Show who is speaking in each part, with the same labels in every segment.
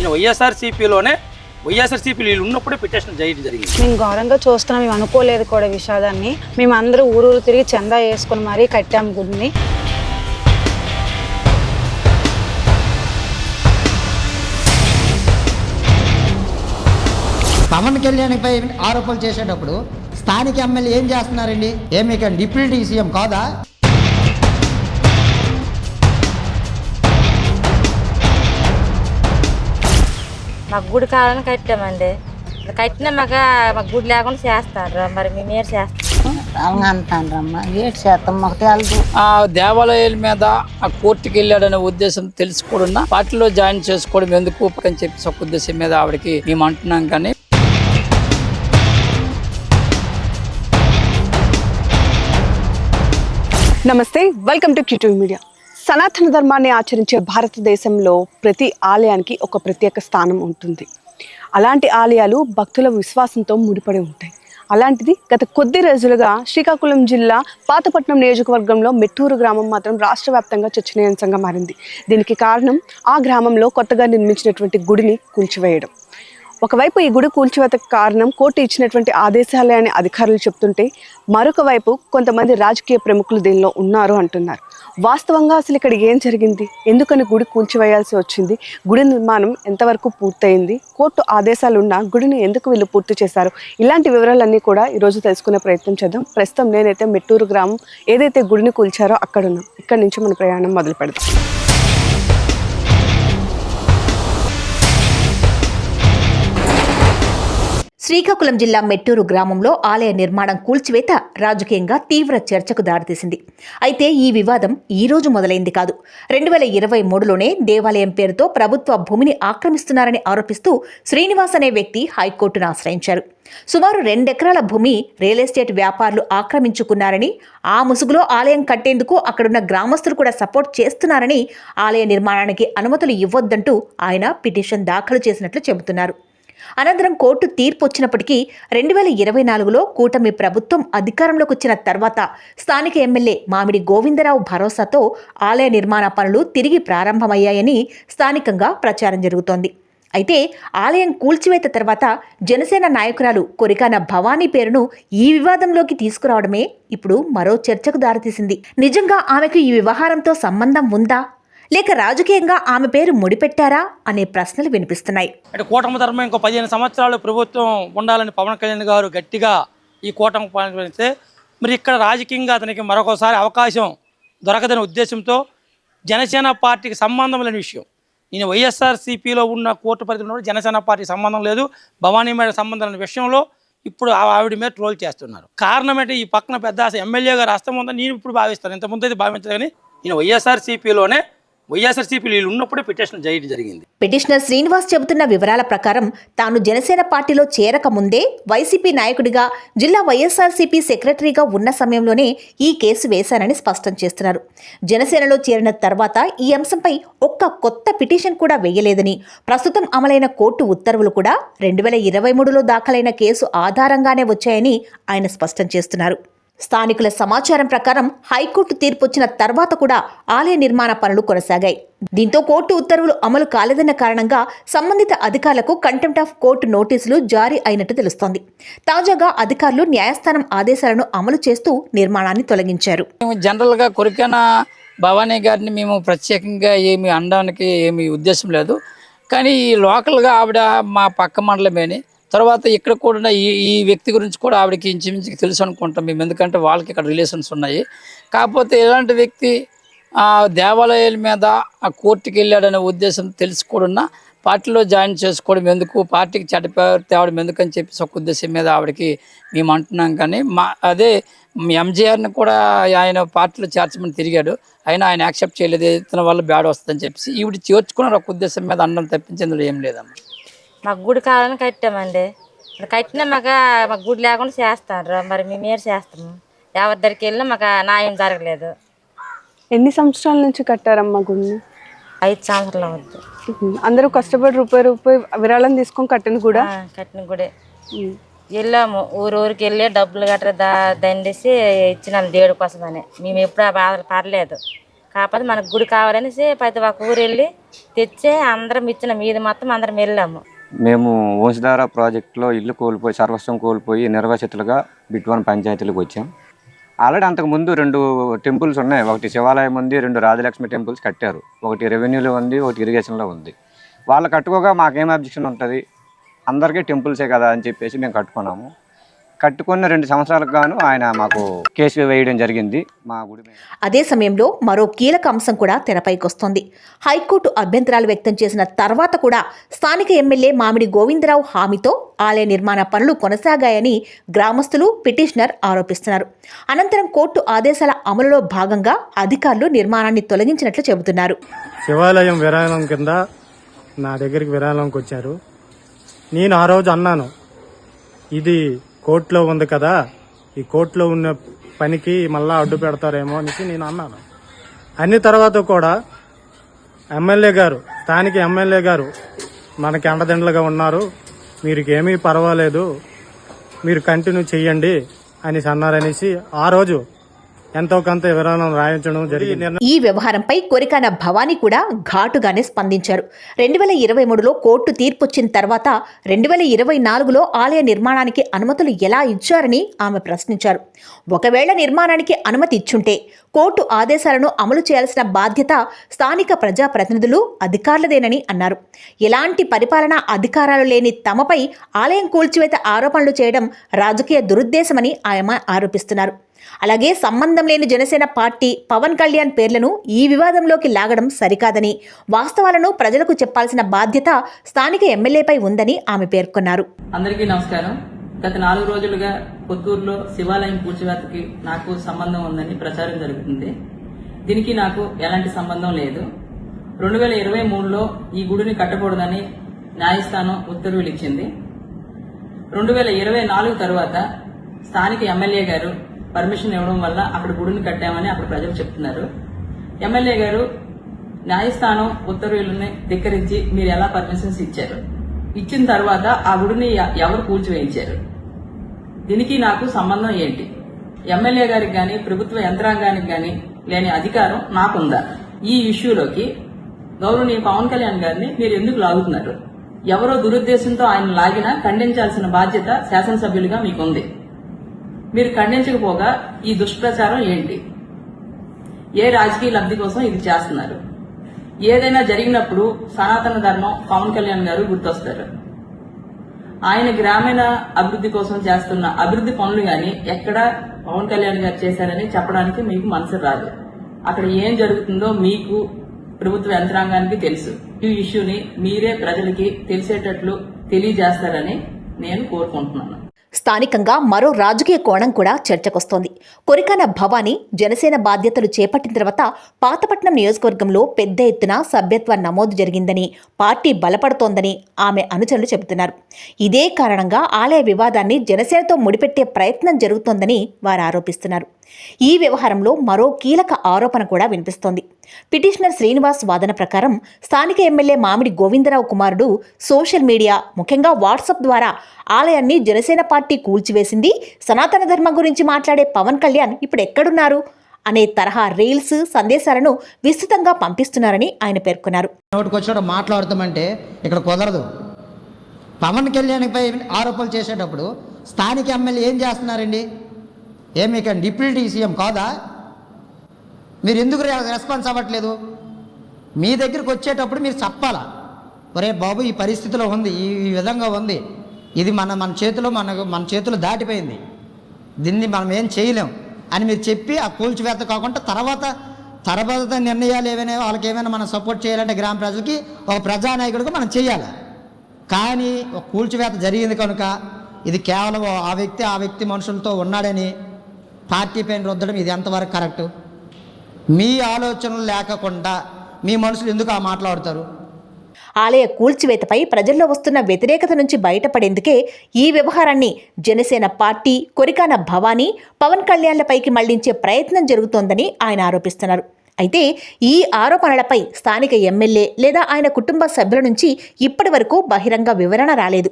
Speaker 1: నేను వైఎస్ఆర్సీపీలో వీళ్ళు ఉన్నప్పుడే పిటిషన్ చేయడం జరిగింది.
Speaker 2: మేము ఘోరంగా చూస్తున్నాం, మేము అనుకోలేదు కూడా విషాదాన్ని. మేము అందరూ ఊరు తిరిగి చందా వేసుకుని మరీ కట్టాము గుడిని.
Speaker 3: పవన్ కళ్యాణ్పై ఆరోపణలు చేసేటప్పుడు స్థానిక ఎమ్మెల్యే ఏం చేస్తున్నారండి? ఏమి డిప్యూటీ సీఎం కాదా?
Speaker 4: మాకు గుడి కావాలని కట్టామండి. కట్టినా మాకు గుడి లేకుండా చేస్తారు. మరి మేమేం చేస్తాం
Speaker 5: అంటారమ్మా, ఏడు చేస్తాం మాకు తెలుసు.
Speaker 6: ఆ దేవాలయాల మీద ఆ కోర్టుకి వెళ్ళాడనే ఉద్దేశం తెలిసి కూడా పార్టీలో జాయిన్ చేసుకోవడం ఎందుకు అని చెప్పి ఒక ఉద్దేశం మీద ఆవిడకి మేము అంటున్నాం. కానీ
Speaker 7: నమస్తే, వెల్కమ్ టు Q2 మీడియా. సనాతన ధర్మాన్ని ఆచరించే భారతదేశంలో ప్రతి ఆలయానికి ఒక ప్రత్యేక స్థానం ఉంటుంది. అలాంటి ఆలయాలు భక్తుల విశ్వాసంతో ముడిపడి ఉంటాయి. అలాంటిది గత కొద్ది రోజులుగా శ్రీకాకుళం జిల్లా పాతపట్నం నియోజకవర్గంలో మెట్టూరు గ్రామం మాత్రం రాష్ట్ర వ్యాప్తంగా చర్చనీయాంశంగా మారింది. దీనికి కారణం ఆ గ్రామంలో కొత్తగా నిర్మించినటువంటి గుడిని కూల్చివేయడం. ఒకవైపు ఈ గుడి కూల్చివేతకు కారణం కోర్టు ఇచ్చినటువంటి ఆదేశాలే అని అధికారులు చెప్తుంటే, మరొక వైపు కొంతమంది రాజకీయ ప్రముఖులు దీనిలో ఉన్నారు అంటున్నారు. వాస్తవంగా అసలు ఇక్కడ ఏం జరిగింది? ఎందుకని గుడి కూల్చివేయాల్సి వచ్చింది? గుడి నిర్మాణం ఎంతవరకు పూర్తయింది? కోర్టు ఆదేశాలు ఉన్న గుడిని ఎందుకు వీళ్ళు పూర్తి చేశారు? ఇలాంటి వివరాలన్నీ కూడా ఈరోజు తెలుసుకునే ప్రయత్నం చేద్దాం. ప్రస్తుతం నేనైతే మెట్టూరు గ్రామం ఏదైతే గుడిని కూల్చారో అక్కడ ఉన్నాం. ఇక్కడ నుంచి మన ప్రయాణం మొదలు పెడదాం.
Speaker 8: శ్రీకాకుళం జిల్లా మెట్టూరు గ్రామంలో ఆలయ నిర్మాణం కూల్చివేత రాజకీయంగా తీవ్ర చర్చకు దారితీసింది. అయితే ఈ వివాదం ఈ రోజు మొదలైంది కాదు. 2023లోనే దేవాలయం పేరుతో ప్రభుత్వ భూమిని ఆక్రమిస్తున్నారని ఆరోపిస్తూ శ్రీనివాస్ అనే వ్యక్తి హైకోర్టును ఆశ్రయించారు. సుమారు 2 ఎకరాల భూమి రియల్ ఎస్టేట్ వ్యాపారులు ఆక్రమించుకున్నారని, ఆ ముసుగులో ఆలయం కట్టేందుకు అక్కడున్న గ్రామస్తులు కూడా సపోర్ట్ చేస్తున్నారని, ఆలయ నిర్మాణానికి అనుమతులు ఇవ్వొద్దంటూ ఆయన పిటిషన్ దాఖలు చేసినట్లు చెబుతున్నారు. అనంతరం కోర్టు తీర్పు వచ్చినప్పటికీ 2024లో కూటమి ప్రభుత్వం అధికారంలోకి వచ్చిన తర్వాత స్థానిక ఎమ్మెల్యే మామిడి గోవిందరావు భరోసాతో ఆలయ నిర్మాణ పనులు తిరిగి ప్రారంభమయ్యాయని స్థానికంగా ప్రచారం జరుగుతోంది. అయితే ఆలయం కూల్చివేత తర్వాత జనసేన నాయకురాలు కొరికాన భవానీ పేరును ఈ వివాదంలోకి తీసుకురావడమే ఇప్పుడు మరో చర్చకు దారితీసింది. నిజంగా ఆమెకు ఈ వ్యవహారంతో సంబంధం ఉందా, లేక రాజకీయంగా ఆమె పేరు ముడిపెట్టారా అనే ప్రశ్నలు వినిపిస్తున్నాయి.
Speaker 1: అంటే కూటమి ధర్మం ఇంకో 15 సంవత్సరాలు ప్రభుత్వం ఉండాలని పవన్ కళ్యాణ్ గారు గట్టిగా ఈ కూటమి పాలిస్తే, మరి ఇక్కడ రాజకీయంగా అతనికి మరొకసారి అవకాశం దొరకదనే ఉద్దేశంతో జనసేన పార్టీకి సంబంధం లేని విషయం, నేను వైఎస్ఆర్సీపీలో ఉన్న కోర్టు పరిధిలో ఉన్నప్పుడు జనసేన పార్టీకి సంబంధం లేదు, భవానీ మేడ సంబంధం లేని విషయంలో ఇప్పుడు ఆవిడ మీద ట్రోల్ చేస్తున్నారు. కారణం ఏంటి? ఈ పక్కన పెద్ద ఎమ్మెల్యే గారు హస్తం ఉందని నేను ఇప్పుడు భావిస్తాను. ఇంతకుముందు అయితే భావించదు. కానీ నేను వైఎస్ఆర్సీపీలో వీళ్ళు ఉన్నప్పుడే పిటిషన్ చేయడం జరిగింది.
Speaker 8: పిటిషనర్ శ్రీనివాస్ చెబుతున్న వివరాల ప్రకారం తాను జనసేన పార్టీలో చేరక ముందే వైసీపీ నాయకుడిగా, జిల్లా వైఎస్ఆర్సీపీ సెక్రటరీగా ఉన్న సమయంలోనే ఈ కేసు వేశానని స్పష్టం చేస్తున్నారు. జనసేనలో చేరిన తర్వాత ఈ అంశంపై ఒక్క కొత్త పిటిషన్ కూడా వేయలేదని, ప్రస్తుతం అమలైన కోర్టు ఉత్తర్వులు కూడా 2023లో దాఖలైన కేసు ఆధారంగానే వచ్చాయని ఆయన స్పష్టం చేస్తున్నారు. స్థానికుల సమాచారం ప్రకారం హైకోర్టు తీర్పు వచ్చిన తర్వాత కూడా ఆలయ నిర్మాణ పనులు కొనసాగాయి. దీంతో కోర్టు ఉత్తర్వులు అమలు కాలేదన్న కారణంగా సంబంధిత అధికారులకు కంటెంప్ట్ ఆఫ్ కోర్టు నోటీసులు జారీ అయినట్టు తెలుస్తోంది. తాజాగా అధికారులు న్యాయస్థానం ఆదేశాలను అమలు చేస్తూ నిర్మాణాన్ని తొలగించారు.
Speaker 6: జనరల్గా కొరికాన భవానీ గారిని మేము ప్రత్యేకంగా ఏమి అనడానికి ఏమి ఉద్దేశం లేదు. కానీ ఈ లోకల్గా ఆవిడ మా పక్క మండలమేని, తర్వాత ఇక్కడ కూడా ఈ వ్యక్తి గురించి కూడా ఆవిడకి ఇంచుమించుకి తెలుసు అనుకుంటాం మేము, ఎందుకంటే వాళ్ళకి ఇక్కడ రిలేషన్స్ ఉన్నాయి. కాకపోతే ఇలాంటి వ్యక్తి దేవాలయాల మీద ఆ కోర్టుకి వెళ్ళాడనే ఉద్దేశం తెలిసి కూడా పార్టీలో జాయిన్ చేసుకోవడం ఎందుకు, పార్టీకి చెడ్డ పేరు తేవడం ఎందుకని చెప్పి ఒక ఉద్దేశం మీద ఆవిడకి మేము అంటున్నాం. కానీ అదే ఎంజీఆర్ని కూడా ఆయన పార్టీలో చేర్చమని తిరిగాడు, అయినా ఆయన యాక్సెప్ట్ చేయలేదు. ఇతని వల్ల బ్యాడ్ వస్తుందని చెప్పేసి ఈవిడ చేర్చుకున్న ఒక ఉద్దేశం మీద అనడం తప్పించేందులో ఏం లేదమ్మా.
Speaker 4: మాకు గుడి కావాలని కట్టామండి. కట్టినా మాకు గుడి లేకుండా చేస్తారు. మరి మేమేం చేస్తాము? ఎవరి దగ్గరికి వెళ్ళినా మాకు న్యాయం జరగలేదు.
Speaker 7: ఎన్ని సంవత్సరాల నుంచి కట్టారమ్మా గుడిని?
Speaker 4: 5 సంవత్సరాలు అవుద్ది.
Speaker 7: అందరూ కష్టపడి రూపాయి విరాళం తీసుకొని కట్టిన కూడా
Speaker 4: కట్టిన గుడే వెళ్ళాము. ఊరికి వెళ్ళి డబ్బులు గట్రా దండేసి ఇచ్చినాము దేవుడి కోసమని. మేము ఎప్పుడు ఆ బాధలు పడలేదు. కాకపోతే మనకు గుడి కావాలనేసి ప్రతి ఒక్క ఊరు వెళ్ళి తెచ్చి అందరం ఇచ్చిన మీది మొత్తం అందరం వెళ్ళాము.
Speaker 9: మేము వంశధార ప్రాజెక్టులో ఇల్లు కోల్పోయి సర్వస్వం కోల్పోయి నిర్వాసితులుగా బిట్వన్ పంచాయతీలకు వచ్చాం. ఆల్రెడీ అంతకుముందు 2 టెంపుల్స్ ఉన్నాయి. ఒకటి శివాలయం ఉంది, 2 రాజలక్ష్మి టెంపుల్స్ కట్టారు. ఒకటి రెవెన్యూలో ఉంది, ఒకటి ఇరిగేషన్లో ఉంది. వాళ్ళు కట్టుకోగా మాకేం అబ్జెక్షన్ ఉంటుంది, అందరికీ టెంపుల్సే కదా అని చెప్పేసి మేము కట్టుకున్నాము. కట్టుకున్న 2 సంవత్సరాలకు గాను ఆయన మాకు కేసు వేయడం జరిగింది మా గుడి మీద.
Speaker 8: అదే సమయంలో మరో కీలక అంశం కూడా తెరపైకొస్తోంది. హైకోర్టు అభ్యంతరాలు వ్యక్తం చేసిన తర్వాత కూడా స్థానిక ఎమ్మెల్యే మామిడి గోవిందరావు హామీతో ఆలయ నిర్మాణ పనులు కొనసాగాయని గ్రామస్తులు, పిటిషనర్ ఆరోపిస్తున్నారు. అనంతరం కోర్టు ఆదేశాల అమలులో భాగంగా అధికారులు నిర్మాణాన్ని తొలగించినట్లు చెబుతున్నారు.
Speaker 10: శివాలయం విరాళం కింద నా దగ్గరికి విరాళంకి వచ్చారు. నేను ఆ రోజు అన్నాను, ఇది కోర్టులో ఉంది కదా, ఈ కోర్టులో ఉన్న పనికి మళ్ళా అడ్డు పెడతారేమో అనేసి నేను అన్నాను. అన్ని తర్వాత కూడా ఎమ్మెల్యే గారు, స్థానిక ఎమ్మెల్యే గారు మనకి అండదండలుగా ఉన్నారు, మీరు ఏమీ పర్వాలేదు, మీరు కంటిన్యూ చెయ్యండి అనేసి అన్నారనేసి ఆ రోజు ఎంతో కొంత విరాళం రాయించడం జరిగింది.
Speaker 8: ఈ వ్యవహారంపై కొరికాన భవానీ కూడా ఘాటుగానే స్పందించారు. 2023లో కోర్టు తీర్పొచ్చిన తర్వాత 2024లో ఆలయ నిర్మాణానికి అనుమతులు ఎలా ఇచ్చారని ఆమె ప్రశ్నించారు. ఒకవేళ నిర్మాణానికి అనుమతి ఇచ్చుంటే కోర్టు ఆదేశాలను అమలు చేయాల్సిన బాధ్యత స్థానిక ప్రజాప్రతినిధులు, అధికారులదేనని అన్నారు. ఎలాంటి పరిపాలనా అధికారాలు లేని తమపై ఆలయం కూల్చివేత ఆరోపణలు చేయడం రాజకీయ దురుద్దేశమని ఆయన ఆరోపిస్తున్నారు. అలాగే సంబంధం లేని జనసేన పార్టీ, పవన్ కళ్యాణ్ పేర్లను ఈ వివాదంలోకి లాగడం సరికాదని, వాస్తవాలను ప్రజలకు చెప్పాల్సిన బాధ్యత స్థానిక ఎమ్మెల్యేపై ఉందని ఆమె పేర్కొన్నారు.
Speaker 11: అందరికీ నమస్కారం. గత 4 రోజులుగా కొత్తూరులో శివాలయం కూల్చివేతకి నాకు సంబంధం ఉందని ప్రచారం జరుగుతుంది. దీనికి నాకు ఎలాంటి సంబంధం లేదు. 2023లో ఈ గుడిని కట్టకూడదని న్యాయస్థానం ఉత్తర్వులు ఇచ్చింది. 2024 తర్వాత స్థానిక ఎమ్మెల్యే గారు పర్మిషన్ ఇవ్వడం వల్ల అక్కడ గుడిని కట్టామని అక్కడ ప్రజలు చెప్తున్నారు. ఎమ్మెల్యే గారు న్యాయస్థానం ఉత్తర్వులను ధిక్కరించి మీరు ఎలా పర్మిషన్స్ ఇచ్చారు, ఇచ్చిన తర్వాత ఆ గుడిని ఎవరు కూల్చివేయించారు, దీనికి నాకు సంబంధం ఏంటి? ఎమ్మెల్యే గారికి గాని ప్రభుత్వ యంత్రాంగానికి గాని లేని అధికారం నాకుందా? ఈ ఇష్యూలోకి గౌరవనీయ పవన్ కళ్యాణ్ గారిని మీరు ఎందుకు లాగుతున్నారు? ఎవరో దురుద్దేశంతో ఆయన లాగినా ఖండించాల్సిన బాధ్యత శాసనసభ్యులుగా మీకుంది. మీరు ఖండించకపోగా ఈ దుష్ప్రచారం ఏంటి? ఏ రాజకీయ లబ్ధి కోసం ఇది చేస్తున్నారు? ఏదైనా జరిగినప్పుడు సనాతన ధర్మం పవన్ కళ్యాణ్ గారు గుర్తొస్తారు. ఆయన గ్రామీణ అభివృద్ధి కోసం చేస్తున్న అభివృద్ధి పనులు గాని ఎక్కడ పవన్ కళ్యాణ్ గారు చేశారని చెప్పడానికి మీకు మనసు రాదు. అక్కడ ఏం జరుగుతుందో మీకు, ప్రభుత్వ యంత్రాంగానికి తెలుసు. ఈ ఇష్యూని మీరే ప్రజలకి తెలిసేటట్లు తెలియజేస్తారని నేను కోరుకుంటున్నాను.
Speaker 8: స్థానికంగా మరో రాజకీయ కోణం కూడా చర్చకొస్తోంది. కొరికాన భవానీ జనసేన బాధ్యతలు చేపట్టిన తర్వాత పాతపట్నం నియోజకవర్గంలో పెద్ద ఎత్తున సభ్యత్వ నమోదు జరిగిందని, పార్టీ బలపడుతోందని ఆమె అనుచరులు చెబుతున్నారు. ఇదే కారణంగా ఆలయ వివాదాన్ని జనసేనతో ముడిపెట్టే ప్రయత్నం జరుగుతోందని వారు ఆరోపిస్తున్నారు. ఈ వ్యవహారంలో మరో కీలక ఆరోపణ కూడా వినిపిస్తోంది. పిటిషనర్ శ్రీనివాస్ వాదన ప్రకారం స్థానిక ఎమ్మెల్యే మామిడి గోవిందరావు కుమారుడు సోషల్ మీడియా, ముఖ్యంగా వాట్సాప్ ద్వారా ఆలయాన్ని జనసేన పార్టీ కూల్చివేసింది, సనాతన ధర్మం గురించి మాట్లాడే పవన్ కళ్యాణ్ ఇప్పుడు ఎక్కడున్నారు అనే తరహా రీల్స్, సందేశాలను విస్తృతంగా పంపిస్తున్నారని ఆయన పేర్కొన్నారు.
Speaker 3: నోటికొచ్చాడు మాట్లాడుతామంటే ఇక్కడ కుదరదు. పవన్ కళ్యాణ్పై ఆరోపణలు చేసేటప్పుడు స్థానిక ఎమ్మెల్యే ఏం చేస్తున్నారండి? ఏమి ఇక్కడ డిప్యూటీ సీఎం కాదా? మీరు ఎందుకు రెస్పాన్స్ అవ్వట్లేదు? మీ దగ్గరికి వచ్చేటప్పుడు మీరు చెప్పాలా, ఒరే బాబు ఈ పరిస్థితిలో ఉంది, ఈ విధంగా ఉంది, ఇది మన చేతిలో దాటిపోయింది, దీన్ని మనం ఏం చేయలేం అని మీరు చెప్పి ఆ కూల్చివేత కాకుండా తర్వాత నిర్ణయాలు ఏమైనా వాళ్ళకి ఏమైనా మనం సపోర్ట్ చేయాలంటే గ్రామ ప్రజలకి ఒక ప్రజానాయకుడిగా మనం చేయాలి. కానీ ఒక కూల్చివేత జరిగింది కనుక ఇది కేవలం ఆ వ్యక్తి మనుషులతో ఉన్నాడని పార్టీ పైన రుద్దడం ఇది ఎంతవరకు కరెక్టు? మీ ఆలోచనలు లేకుండా మీ మనుషులు ఎందుకు ఆ మాట్లాడతారు?
Speaker 8: ఆలయ కూల్చివేతపై ప్రజల్లో వస్తున్న వ్యతిరేకత నుంచి బయటపడేందుకే ఈ వ్యవహారాన్ని జనసేన పార్టీ, కొరికాన భవానీ, పవన్ కళ్యాణ్లపైకి మళ్లించే ప్రయత్నం జరుగుతోందని ఆయన ఆరోపిస్తున్నారు. అయితే ఈ ఆరోపణలపై స్థానిక ఎమ్మెల్యే లేదా ఆయన కుటుంబ సభ్యుల నుంచి ఇప్పటి వరకు బహిరంగ వివరణ రాలేదు.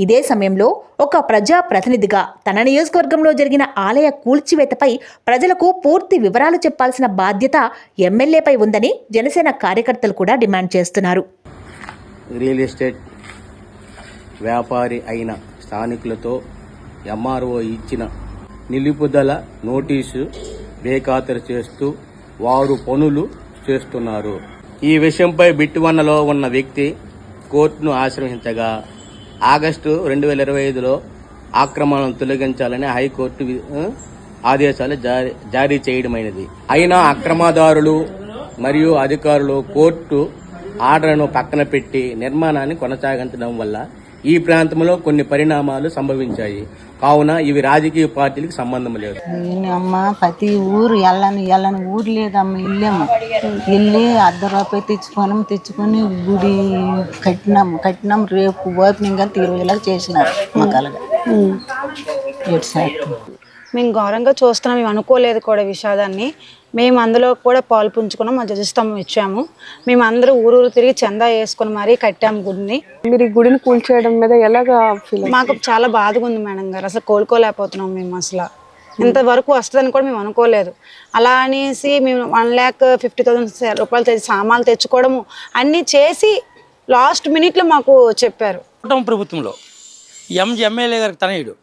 Speaker 8: ఇదే సమయంలో ఒక ప్రజా ప్రతినిధిగా తన నియోజకవర్గంలో జరిగిన ఆలయ కూల్చివేతపై ప్రజలకు పూర్తి వివరాలు చెప్పాల్సిన బాధ్యత ఎమ్మెల్యేపై ఉందని జనసేన కార్యకర్తలు కూడా డిమాండ్ చేస్తున్నారు.
Speaker 12: రియల్ ఎస్టేట్ వ్యాపారి అయిన స్థానికులతో ఎంఆర్ఓ ఇచ్చిన నిలుపుదల నోటీసు బేఖాతరు చేస్తూ వారు పనులు చేస్తున్నారు. ఈ విషయంపై బిట్టువన్నలో ఉన్న వ్యక్తి కోర్టును ఆశ్రయించగా ఆగస్టు 2025లో ఆక్రమణను తొలగించాలని హైకోర్టు ఆదేశాలు జారీ చేయడమైనది. అయినా అక్రమదారులు మరియు అధికారులు కోర్టు ఆర్డర్ను పక్కన పెట్టి నిర్మాణాన్ని కొనసాగించడం వల్ల ఈ ప్రాంతంలో కొన్ని పరిణామాలు సంభవించాయి. కావున ఇవి రాజకీయ పార్టీలకు సంబంధం లేదు.
Speaker 5: అమ్మ ప్రతి ఊరు వెళ్ళని ఊరు లేదమ్మ. వెళ్ళి ₹100 తెచ్చుకొని గుడి కట్టినాం రేపు ఓపెనింగ్ అని 20 రోజులకు చేసినారు మాకు అలాగా.
Speaker 2: మేము గౌరవంగా చూస్తున్నాం. మేము అనుకోలేదు కూడా విషాదాన్ని. మేము అందులో కూడా పాలు పుంజుకున్నాం. మా ధ్వజస్తంభం ఇచ్చాము. మేము అందరూ ఊరు తిరిగి చందా వేసుకుని మరీ కట్టాము గుడిని.
Speaker 7: మీరు ఈ గుడిని కూల్చేయడం మీద ఎలాగా ఫీల్?
Speaker 2: మాకు చాలా బాధగా ఉంది మేడం గారు. అసలు కోలుకోలేకపోతున్నాం మేము. అసలు ఇంతవరకు వస్తుందని కూడా మేము అనుకోలేదు. అలా అనేసి మేము ₹1,50,000 సామాన్లు తెచ్చుకోవడము అన్నీ చేసి లాస్ట్ మినిట్లో మాకు చెప్పారు.
Speaker 1: ప్రభుత్వంలో ఎమ్మెల్యే గారికి తనయుడు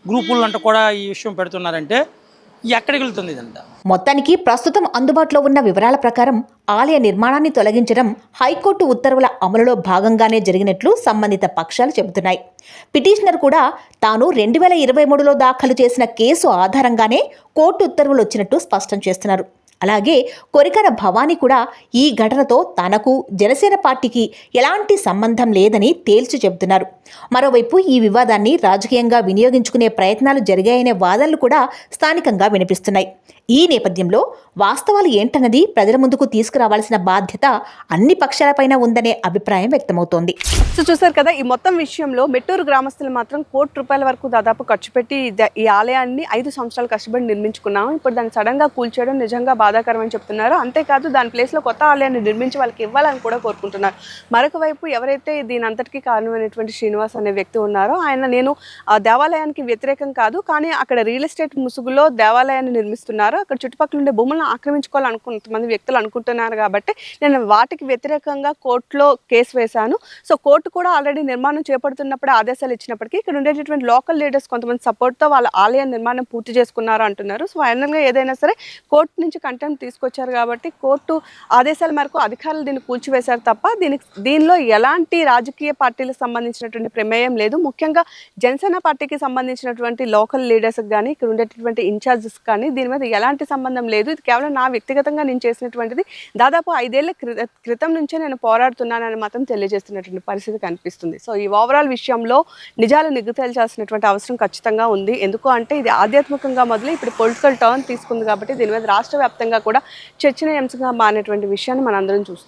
Speaker 1: గ్రూపులు అంటూ కూడా ఈ విషయం పెడుతున్నారంటే ఎక్కడికి వెళ్తుంది ఇదంతా?
Speaker 8: మొత్తానికి ప్రస్తుతం అందుబాటులో ఉన్న వివరాల ప్రకారం ఆలయ నిర్మాణాన్ని తొలగించడం హైకోర్టు ఉత్తర్వుల అమలులో భాగంగానే జరిగినట్లు సంబంధిత పక్షాలు చెబుతున్నాయి. పిటిషనర్ కూడా తాను 2023లో దాఖలు చేసిన కేసు ఆధారంగానే కోర్టు ఉత్తర్వులు వచ్చినట్టు స్పష్టం చేస్తున్నారు. అలాగే కొరికన భవానీ కూడా ఈ ఘటనతో తనకు జనసేన పార్టీకి ఎలాంటి సంబంధం లేదని తేల్చి చెబుతున్నారు. మరోవైపు ఈ వివాదాన్ని రాజకీయంగా వినియోగించుకునే ప్రయత్నాలు జరిగాయనే వాదనలు కూడా స్థానికంగా వినిపిస్తున్నాయి. ఈ నేపథ్యంలో వాస్తవాలు ఏంటన్నది ప్రజల ముందుకు తీసుకురావాల్సిన బాధ్యత అన్ని పక్షాలపైన ఉందనే అభిప్రాయం వ్యక్తమవుతోంది.
Speaker 7: సో చూసారు కదా, ఈ మొత్తం విషయంలో మెట్టూరు గ్రామస్తులు మాత్రం ₹1,00,00,000 వరకు దాదాపు ఖర్చు పెట్టి ఈ ఆలయాన్ని 5 సంవత్సరాలు కష్టపడి నిర్మించుకున్నాము. ఇప్పుడు దాన్ని సడన్గా కూల్చేయడం నిజంగా బాధాకరం అని చెప్తున్నారు. అంతేకాదు దాని ప్లేస్లో కొత్త ఆలయాన్ని నిర్మించి వాళ్ళకి ఇవ్వాలని కూడా కోరుకుంటున్నారు. మరొక వైపు ఎవరైతే దీని అంతటికీ కారణమైనటువంటి శ్రీనివాస్ అనే వ్యక్తి ఉన్నారో నేను దేవాలయానికి వ్యతిరేకం కాదు, కానీ అక్కడ రియల్ ఎస్టేట్ ముసుగులో దేవాలయాన్ని నిర్మిస్తున్నారు. అక్కడ చుట్టుపక్కల ఉండే భూములను ఆక్రమించుకోవాలని కొంతమంది వ్యక్తులు అనుకుంటున్నారు. కాబట్టి నేను వాటికి వ్యతిరేకంగా కోర్టులో కేసు వేశాను. సో కోర్టు కూడా ఆల్రెడీ నిర్మాణం చేపడుతున్నప్పుడు ఆదేశాలు ఇచ్చినప్పటికీ ఇక్కడ ఉండేటటువంటి లోకల్ లీడర్స్ కొంతమంది సపోర్ట్తో వాళ్ళ ఆలయ నిర్మాణం పూర్తి చేసుకున్నారు అంటున్నారు. సో ఫైనల్గా ఏదైనా సరే కోర్టు నుంచి కంటెంప్ట్ తీసుకొచ్చారు కాబట్టి కోర్టు ఆదేశాల మేరకు అధికారులు దీన్ని కూల్చివేశారు తప్ప దీనిలో ఎలాంటి రాజకీయ పార్టీలకు సంబంధించినటువంటి ప్రమేయం లేదు. ముఖ్యంగా జనసేన పార్టీకి సంబంధించినటువంటి లోకల్ లీడర్స్కి కానీ ఇక్కడ ఉండేటటువంటి ఇన్ఛార్జెస్ కానీ దీని మీద ఎలాంటి సంబంధం లేదు. ఇది కేవలం నా వ్యక్తిగతంగా నేను చేసినటువంటిది. దాదాపు 5 ఏళ్ల క్రితం నుంచే నేను పోరాడుతున్నానని మాత్రం తెలియజేస్తున్నటువంటి పరిస్థితి కనిపిస్తుంది. సో ఈ ఓవరాల్ విషయంలో నిజాలు నిగ్గు తేల్చాల్సినటువంటి అవసరం ఖచ్చితంగా ఉంది. ఎందుకు అంటే ఇది ఆధ్యాత్మికంగా మొదలు ఇప్పుడు పొలిటికల్ టర్న్ తీసుకుంది కాబట్టి దీని మీద రాష్ట్ర వ్యాప్తంగా కూడా చర్చనీయాంశంగా మారినటువంటి విషయాన్ని మనందరం చూస్తున్నాం.